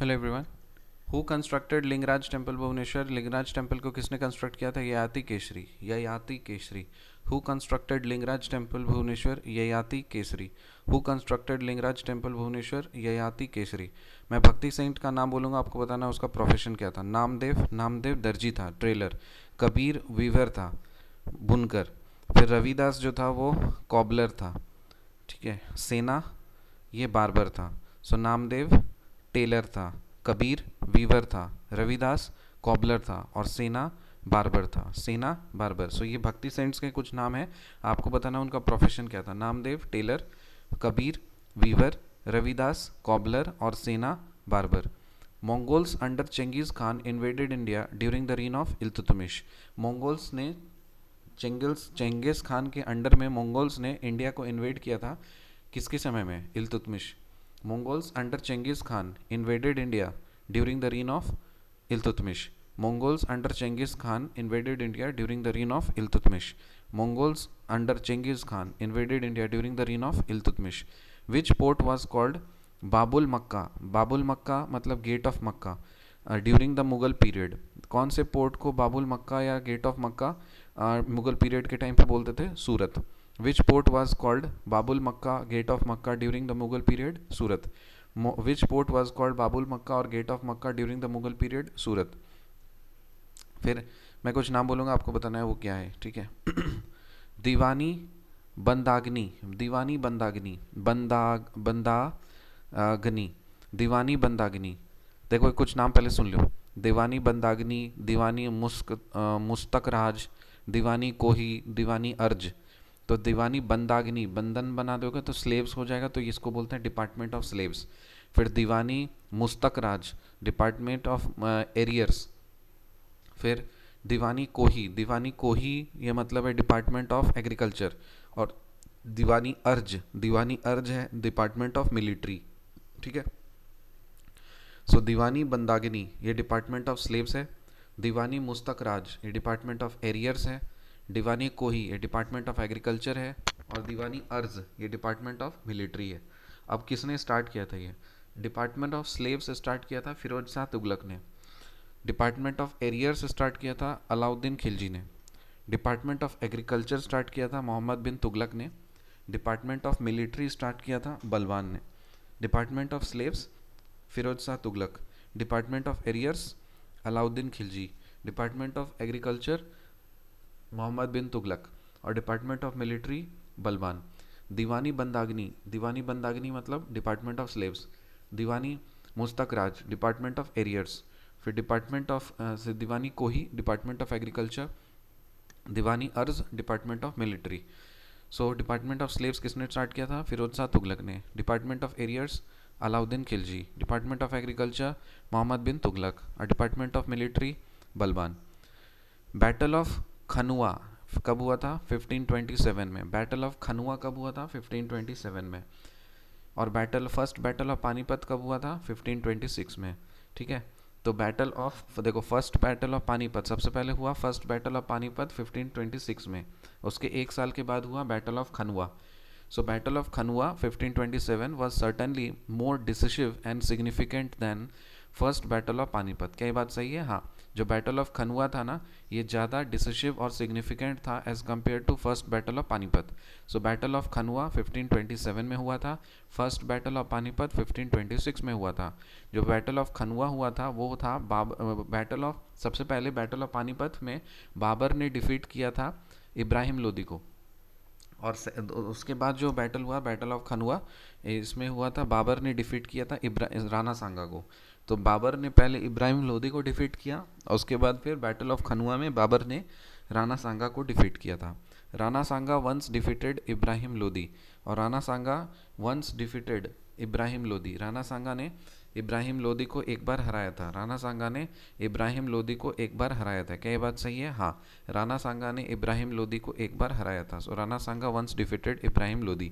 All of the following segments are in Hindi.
Hello everyone. Who constructed Lingaraj temple Bhubaneswar? Lingaraj temple को किसने कंस्ट्रक्ट किया था? Yayati Kesari. Yayati Kesari. Who constructed Lingaraj temple Bhubaneswar? Yayati Kesari. Who constructed Lingaraj temple Bhubaneswar? Yayati Kesari. मैं भक्ति सेंट का नाम बोलूँगा, आपको बताना है उसका प्रोफेशन क्या था। नामदेव, नामदेव दर्जी था, ट्रेलर। कबीर वीवर था, बुनकर। फिर रविदास जो था वो कॉबलर था, ठीक है। सेना, ये बार्बर था। सो नामदेव टेलर था, कबीर वीवर था, रविदास कॉबलर था और सेना बार्बर था। सेना बार्बर। सो ये भक्ति सेंट्स के कुछ नाम हैं, आपको बताना उनका प्रोफेशन क्या था। Namdev tailor, Kabir weaver, Ravidas cobbler और Sena barber. Mongols under Genghis Khan invaded India during the reign of Iltutmish. Mongols ने चेंगिस खान के अंडर में मंगोल्स ने इंडिया को इन्वेड किया था, किसके समय में? Iltutmish. Mongols under Genghis Khan invaded India during the reign of Iltutmish. Mongols under Genghis Khan invaded India during the reign of Iltutmish. Mongols under Genghis Khan invaded India during the reign of Iltutmish. Which port was called Babul Mecca? Babul Mecca मतलब gate of Mecca during the Mughal period. कौन से पोर्ट को बाबुल मक्का या gate of Mecca Mughal period के टाइम पे बोलते थे? Surat. Which port was called Babul Makka gate of Mecca during the Mughal period? Surat. Which port was called Babul Makka और gate of Mecca during the Mughal period? Surat. फिर मैं कुछ नाम बोलूँगा, आपको बताना है वो क्या है, ठीक है। दीवानी बंदागनी, दीवानी बंदागनी, बंदागनी, दीवानी बंदागनी। देखो कुछ नाम पहले सुन लो। दीवानी बंदागनी, दीवानी मुस्तक राज, दीवानी कोही, दीवानी अर्ज। तो दीवानी बंदागनी, बंधन बना दोगे तो स्लेव्स हो जाएगा, तो इसको बोलते हैं डिपार्टमेंट ऑफ स्लेव्स। फिर दीवानी मुस्तक राज, डिपार्टमेंट ऑफ एरियर्स। फिर दीवानी कोही, दीवानी कोही ये मतलब है डिपार्टमेंट ऑफ एग्रीकल्चर। और दीवानी अर्ज है डिपार्टमेंट ऑफ मिलिट्री, ठीक है। सो दीवानी बंदागिनी ये डिपार्टमेंट ऑफ स्लेव्स है। दीवानी मुस्तक राज ये डिपार्टमेंट ऑफ एरियर्स है। दीवानी कोही ये डिपार्टमेंट ऑफ एग्रीकल्चर है। और दीवानी अर्ज ये डिपार्टमेंट ऑफ मिलिट्री है। अब किसने स्टार्ट किया था ये? डिपार्टमेंट ऑफ स्लेव्स स्टार्ट किया था फिरोज शाह तुगलक ने। डिपार्टमेंट ऑफ एरियर्स स्टार्ट किया था अलाउद्दीन खिलजी ने। डिपार्टमेंट ऑफ एग्रीकल्चर स्टार्ट किया था मोहम्मद बिन तुगलक ने। डिपार्टमेंट ऑफ मिलिट्री स्टार्ट किया था बलवान ने। Department of slaves Firoz Shah Tughlaq. Department of arrears Alauddin Khilji. Department of agriculture Muhammad bin Tughlaq. और डिपार्टमेंट ऑफ मिलिट्री बलवान। दीवानी बंदागनी, दीवानी बंदागनी मतलब डिपार्टमेंट ऑफ स्लेव्स। दीवानी मुस्तक राज डिपार्टमेंट ऑफ एरियर्स। फिर डिपार्टमेंट ऑफ दीवानी कोही डिपार्टमेंट ऑफ एग्रीकल्चर। दीवानी अर्ज department of military. So department of slaves किसने स्टार्ट किया था? फिरोज शाह तुगलक ने। Department of arrears Alauddin Khilji. Department of agriculture Muhammad bin Tughlaq. और department of military Balban. Battle of Khanwa कब हुआ था? 1527 में। बैटल ऑफ खनुआ कब हुआ था? 1527 में। और फर्स्ट बैटल ऑफ पानीपत कब हुआ था? 1526 में, ठीक है। तो बैटल ऑफ देखो, फर्स्ट बैटल ऑफ पानीपत सबसे पहले हुआ, फर्स्ट बैटल ऑफ पानीपत 1526 में। उसके एक साल के बाद हुआ battle of Khanua. So battle of Khanwa 1527 was certainly more decisive and significant than first battle of Panipat. क्या ये बात सही है? हाँ, जो बैटल ऑफ खनुआ था ना, ये ज़्यादा डिसिसिव और सिग्निफिकेंट था as compare to first battle of Panipat. So battle of Khanwa 1527 में हुआ था। फर्स्ट बैटल ऑफ पानीपत 1526 में हुआ था। जो बैटल ऑफ खनुआ हुआ था वो था बैटल ऑफ, सबसे पहले बैटल ऑफ पानीपत में बाबर ने डिफीट किया था इब्राहिम लोदी को। और उसके बाद जो बैटल हुआ बैटल ऑफ खनुआ, इसमें हुआ था बाबर ने डिफीट किया था राणा सांगा को। तो बाबर ने पहले इब्राहिम लोदी को डिफीट किया और उसके बाद फिर बैटल ऑफ खनुआ में बाबर ने राणा सांगा को डिफीट किया था। राणा सांगा वंस डिफीटेड इब्राहिम लोदी और राणा सांगा वंस डिफीटेड इब्राहिम लोदी। राणा सांगा ने इब्राहिम लोदी को एक बार हराया था। राणा सांगा ने इब्राहिम लोदी को एक बार हराया था। क्या ये बात सही है? हाँ, राणा सांगा ने इब्राहिम लोदी को एक बार हराया था। So Rana Sanga once defeated Ibrahim Lodi.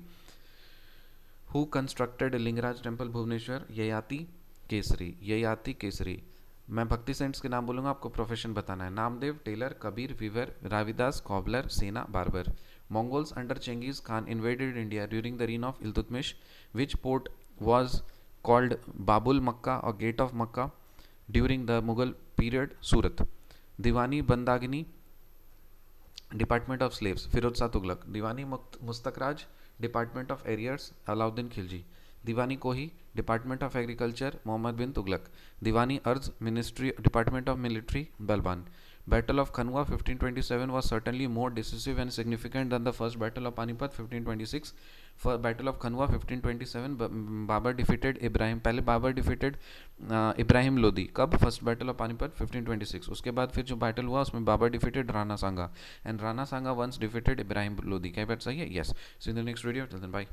Who constructed Lingaraj temple Bhubaneswar? Yayati Kesari. Yayati Kesari. मैं भक्ति सेंट्स के नाम बोलूँगा, आपको प्रोफेशन बताना है। Namdev tailor, Kabir weaver, Ravidas cobbler, Sena barber. Mongols under Genghis Khan invaded India during the reign of Iltutmish. Which port was called Babul Makkah or Gate of Makkah during the Mughal period, Surat. Diwani Bandagini, Department of Slaves, Firozsha Shah Tughlaq. Diwani Mustakraj, Department of Arrears, Alauddin Khilji. Diwani Kohi, Department of Agriculture, Muhammad bin Tughlaq. Diwani Arz, Ministry, Department of Military, Balban. Battle of Khanwa 1527 was certainly more decisive and significant than the first Battle of Panipat 1526. For Battle of Khanwa 1527, Babur defeated Ibrahim, पहले बाबर डिफीटेड इब्राहिम लोदी. कब? First battle of Panipat 1526. उसके बाद फिर जो बैटल हुआ उसमें Babur defeated Rana Sanga, and Rana Sanga once defeated Ibrahim Lodi. क्या बात सही है? Yes. See in the next video. Till then bye.